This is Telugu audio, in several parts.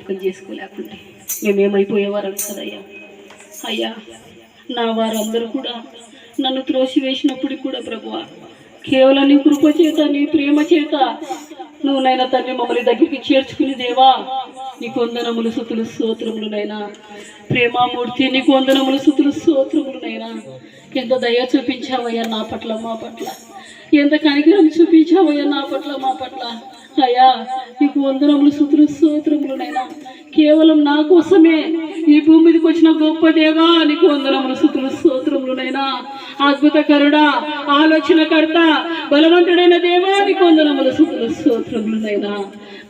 జ్ఞాపకం చేసుకోలేకుంటే మేమేమైపోయేవారం కదయ్యా. అయ్యా, నా వారందరూ కూడా నన్ను త్రోసివేసినప్పుడు కూడా ప్రభువా, కేవలం నీ కృప చేత, నీ ప్రేమ చేత నువ్వు నైనా తండ్రి మమ్మల్ని దగ్గరికి చేర్చుకుని దేవా, నీకు వందనములు స్తుతులు స్తోత్రములునైనా. ప్రేమామూర్తి, నీకు వందనములు స్తుతులు స్తోత్రములునైనా. ఎంత దయ చూపించావయ్యా నా పట్ల, మా పట్ల. ఎంత కనికరం చూపించావయ్యా నా పట్ల, మా పట్ల. అయ్యా, నీకు వందనములు స్తుతులు స్తోత్రములునైనా. కేవలం నా కోసమే ఈ భూమి మీదకి వచ్చిన గొప్ప దేవా, నీకు వందనములు స్తుతులు స్తోత్రములునైనా. అద్భుతకరుడా, ఆలోచనకర్త, బలవంతుడైన దేవా, నీకు వందనములు స్తుతులు స్తోత్రములునైనా.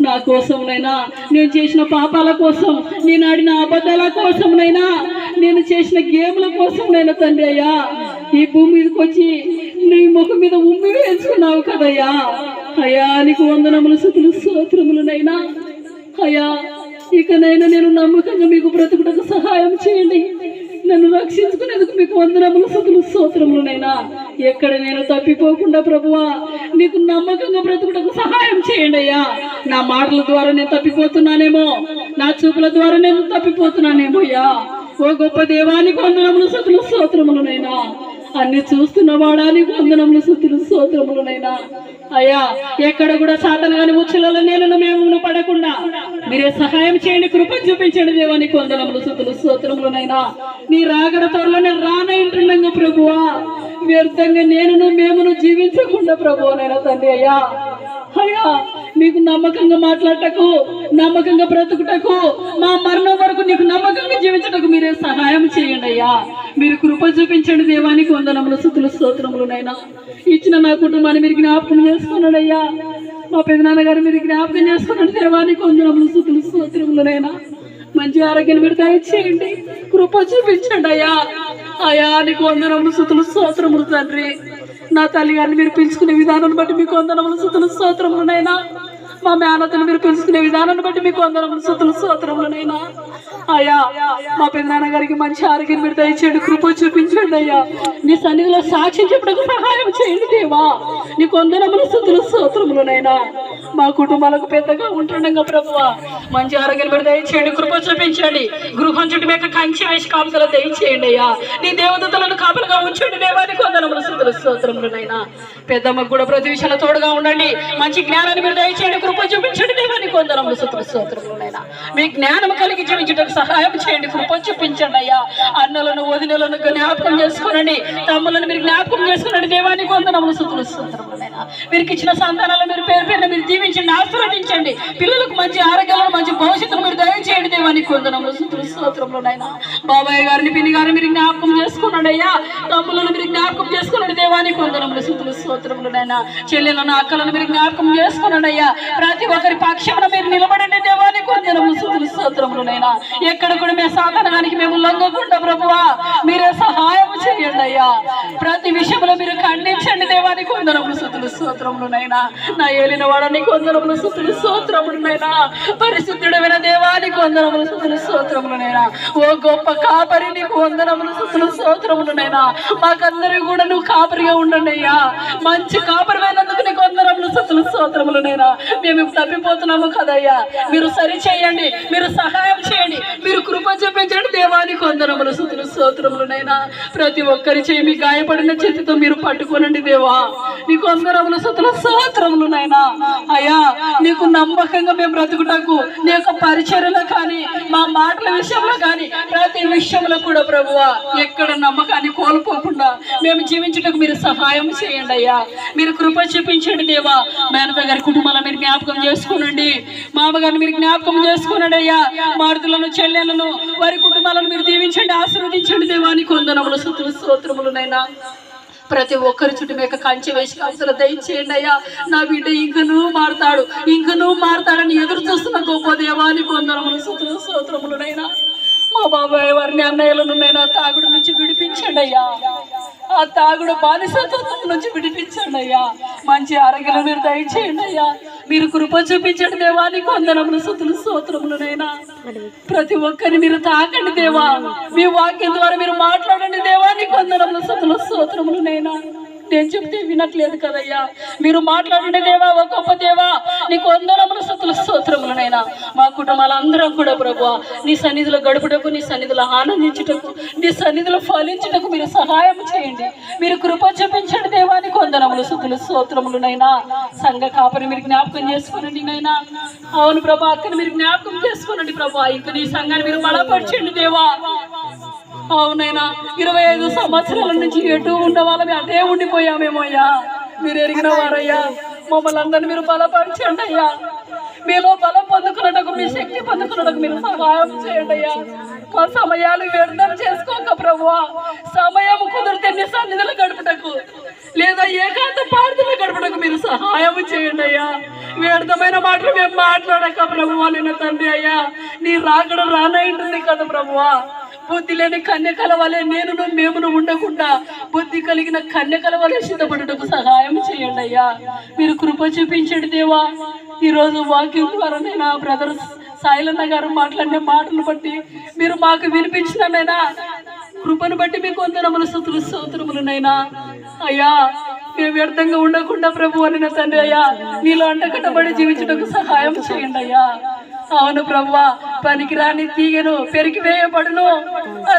నా కోసంనైనా, నేను చేసిన పాపాల కోసం, నేను ఆడిన అబద్ధాల కోసంనైనా, నేను చేసిన గేమ్ల కోసంనైనా తండ్రి అయ్యా, ఈ భూమి మీదకి వచ్చి నీ ముఖం మీద ఉమ్మి వేసుకున్నావు కదయ్యా. అయ్యా, నీకు వందనములు స్తుతులు స్తోత్రములునైనా. అయ్యా, ఇకనైనా నేను నమ్మకంగా మీకు బ్రతుకుటకు సహాయం చేయండి. నన్ను రక్షించుకునేందుకు మీకు వందనములు స్తుతులు స్తోత్రములునైనా. ఎక్కడ నేను తప్పిపోకుండా ప్రభువా, నీకు నమ్మకంగా బ్రతుకుటకు సహాయం చేయండి అయ్యా. నా మాటల ద్వారా నేను తప్పిపోతున్నానేమో, నా చూపుల ద్వారా నేను తప్పిపోతున్నానేమో అయ్యా. ఓ గొప్ప దేవానికి వందనములు స్తుతులు స్తోత్రములునైనా. అన్ని చూస్తున్నవాడా, నీకు వందనములు స్తుతులు స్తోత్రములునైనా. అయ్యా, ఎక్కడ కూడా సాతాను గాని ముచ్చులలో నేను మేము పడకుండా మీరే సహాయం చేయండి, కృప చూపించండి దేవా, నీకు వందనములు స్తుతులు స్తోత్రములునైనా. నీ రాకడ త్వరలోనే రానంటుండగా ప్రభువా, వ్యర్థంగా మేమును జీవించకుండా ప్రభువనైనా తండ్రి అయ్యా. అయ్యా, నీకు నమ్మకంగా మాట్లాడటకు, నమ్మకంగా బ్రతుకుటకు, మా మరణం వరకు నీకు నమ్మకంగా జీవించటకు మీరే సహాయం చేయండి అయ్యా. మీరు కృప చూపించండి దేవానికి వందనములు స్తుతులు స్తోత్రములునైనా. ఇచ్చిన నా కుటుంబాన్ని మీరు జ్ఞాపకం చేసుకున్నాడు అయ్యా. మా పెదనాన్నగారు మీరు జ్ఞాపకం చేసుకున్నాడు దేవానికి వందనములు స్తుతులు స్తోత్రములునైనా. మంచి ఆరోగ్యాన్ని మీరు దయచేయండి, కృప చూపించండి అయ్యా. అయ్యా, నీకు వందనములు స్తుతులు స్తోత్రములు తండ్రి. నా తల్లి గారిని మీరు పిలుచుకునే విధానాన్ని బట్టి మీకు వందనములు స్తుతులు స్తోత్రములునైనా. మా మేనతను మీరు పిలుచుకునే విధానాన్ని బట్టి మీకు వందనములు స్తుతులు స్తోత్రములునైనా. అయ్యా, మా పెద్దనాన్న గారికి మంచి ఆరోగ్యం మీరు దయచేయండి, కృప చూపించండి అయ్యా. నీ సన్నిధిలో సాక్ష్యం చెప్పడానికి సహాయం చేయండి దేవా, నీకు వందనములు స్తుతులు స్తోత్రములునైనా. మా కుటుంబాలకు పెద్దగా ఉంటుండగా ప్రభువా, మంచి ఆరోగ్యం మీరు దయచేయండి, కృప చూపించండి. గృహం చుట్టూ మీద కంచె వేసి కాపుదల దయచేయండి అయ్యా. నీ దేవదూతలను కాపులుగా ఉంచండి దేవా, నీకు వందనములు స్తుతులు స్తోత్రములునైనా. పెద్దమ్మకు కూడా ప్రతి విషయంలో తోడుగా ఉండండి, మంచి జ్ఞానాన్ని మీరు దయచేయండి, కృప చూపించండి దేవా, నీకు వందనములు స్తుతులు స్తోత్రములునైనా. మీ జ్ఞానం కలిగి జీవించడానికి సహాయం చేయండి, కృప చూపించండి అయ్యా. అన్నలను వదినలను జ్ఞాపకం చేసుకోనండి, తమ్ములను మీరు జ్ఞాపకం చేసుకునండి దేవా, నీకు వందనములు స్తుతులు స్తోత్రములునైనా. వీరికి ఇచ్చిన సంతానాలను మీరు పేరు పేరున మీరు జీవించండి, ఆశీర్వదించండి. పిల్లలకు మంచి ఆరోగ్యాలను, మంచి భవిష్యత్తును మీరు దయచేయండి దేవా, నీకు వందనములు స్తుతులు స్తోత్రములునైనా. బాబాయ్ గారిని, పిన్ని గారిని మీరు జ్ఞాపకం చేసుకున్నాడు అయ్యా. తమ్ములను మీరు జ్ఞాపకం చేసుకున్నాడు దేవా, నీకు వందనములు స్తుతులు స్తోత్రములునైనా. చెల్లెలను, అక్కలను మీరు జ్ఞాపకం చేసుకున్నాడు అయ్యా. ప్రతి ఒక్కరి పక్షమున మీరు నిలబడండి దేవా, నీకు వందనములు స్తుతులు స్తోత్రములునైనా. ఎక్కడ కూడా మేము సాధారణానికి మేము లొంగకుండా ప్రభువా, మీరే సహాయం చేయండి అయ్యా. ప్రతి విషయంలో మీరు ఖండించండి దేవా, నీకు వందనములు స్తుతులు స్తోత్రములునైనా. నా ఏలిన వాడ నీకు వందనములు స్తుతులు స్తోత్రములునైనా. పరిశుద్ధుడైన దేవా, నీకు వందనములు స్తుతులు స్తోత్రములునైనా. ఓ గొప్ప కాపరి, నీకు వందనములు స్తుతులు స్తోత్రములునైనా. మాకందరూ కూడా నువ్వు కాపరిగా ఉండండి అయ్యా. మంచి కాపరిమైనందుకు నీకు వందనములు స్తుతులు స్తోత్రములునైనా. మేము తప్పిపోతున్నాము కదయ్యా, మీరు సరి చేయండి, మీరు సహాయం చేయండి, మీరు కృప చూపించండి దేవా, నీకు వందనములు స్తుతులు స్తోత్రములునైనా. ప్రతి ఒక్కరి చేయి మీ గాయపడిన చేతితో మీరు పట్టుకోనండి దేవా, నీకు వందనములు స్తుతులు స్తోత్రములునైనా. అయ్యా, నీకు నమ్మకంగా మేము బ్రతుకుటకు, నీ యొక్క పరిచర్యలో కానీ, మా మాటల విషయంలో కానీ, ప్రతి విషయంలో కూడా ప్రభువా, ఎక్కడ నమ్మకాన్ని కోల్పోకుండా మేము జీవించుటకు మీరు సహాయం చేయండి అయ్యా. మీరు కృప చూపించండి దేవా. మేనత గారి కుటుంబాలను మీరు జ్ఞాపకం చేసుకునండి, మామగారిని మీరు జ్ఞాపకం చేసుకునండి అయ్యా. మారుతులను, చెల్లెలను, వారి కుటుంబాలను మీరు దీవించండి, ఆశీర్వదించండి దేవా, నీకు వందనములు స్తుతులు స్తోత్రములునైనా. ప్రతి ఒక్కరి చుట్టూ మీకు కంచె వేసి కాపుదల దయచేయండి అయ్యా. నా బిడ్డ ఇంకనూ మారుతాడని ఎదురు చూస్తున్న గొప్ప దేవా, నీకు వందనములు స్తుతులు స్తోత్రములునైనా. మా బాబాయ్ వారిని, అన్నయ్యలను నైనా తాగుడు నుంచి విడిపించండి అయ్యా. ఆ తాగుడు బానిసత్వం నుంచి విడిపించండి అయ్యా. మంచి ఆరోగ్యాలు మీరు దయచేయండి అయ్యా. మీరు కృప చూపించండి దేవా, నీకు వందనములు స్తుతులు స్తోత్రములునైనా. ప్రతి ఒక్కరిని మీరు తాకండి దేవా, మీ వాక్యం ద్వారా మీరు మాట్లాడండి దేవా, నీకు వందనములు స్తుతులు స్తోత్రములునైనా. నేను చెప్తే వినట్లేదు కదయ్యా. మీరు మాట్లాడిన దేవా, ఓ గొప్ప దేవా, నీకు వందనములు స్తుతులు స్తోత్రములనైనా. మా కుటుంబాలందరం కూడా ప్రభువా నీ సన్నిధిలో గడుపుటకు, నీ సన్నిధిలో ఆనందించుటకు, నీ సన్నిధిలో ఫలించుటకు మీరు సహాయం చేయండి. మీరు కృప చూపించండి దేవా, నీకు వందనములు స్తుతులు స్తోత్రములనైనా. సంఘ కాపరి మీరు జ్ఞాపకం చేసుకోనండి నైనా. అవును ప్రభా, అక్కని మీరు జ్ఞాపకం చేసుకోనండి ప్రభా. ఇంకా నీ సంఘాన్ని మీరు బలపరచండి దేవా. అవునైనా 25 సంవత్సరాల నుంచి ఎటు ఉన్న వాళ్ళని అటే ఉండిపోయామేమో అయ్యా. మీరు ఎరిగిన వారయ్యా. మమ్మల్ని అందరినీ మీరు బలపరచండి అయ్యా. మీలో బలం పొందుకున్నటకు, మీ శక్తి పొందుకున్నటకు మీరు సహాయం చేయండి అయ్యా. మా సమయాలు వ్యర్థం చేసుకోక ప్రభువా. సమయం కుదిరితే నీ సన్నిధిలో గడుపుటకు, లేదా ఏకాంత ప్రార్థనలు గడపడానికి మీరు సహాయం చేయండి అయ్యా. వ్యర్థమైన మాటలు మేము మాట్లాడక ప్రభువా, నేను తండ్రి అయ్యా. నీ రాకడ రానైంటుంది కదా ప్రభువా. బుద్ధి లేని కన్యకల వలె మేమును ఉండకుండా బుద్ధి కలిగిన కన్యకల వలె సిద్ధపడుటకు సహాయం చేయండి అయ్యా. మీరు కృప చూపించండి దేవా. ఈరోజు వాక్యం ద్వారా నేను బ్రదర్ సాయిలన్న గారు మాట్లాడిన మాటలు బట్టి మీరు మాకు వినిపించినైనా కృపను బట్టి మీకు వందనములు స్తుతులు స్తోత్రములనైనా. అయ్యా మేము వ్యర్థంగా ఉండకుండా ప్రభు అని తండ్రి అయ్యా, నీలో అంటకట్టబడి జీవించడానికి సహాయం చేయండి అయ్యా. అవును ప్రభువా, పనికిరాని తీగను పెరిగి వేయబడును.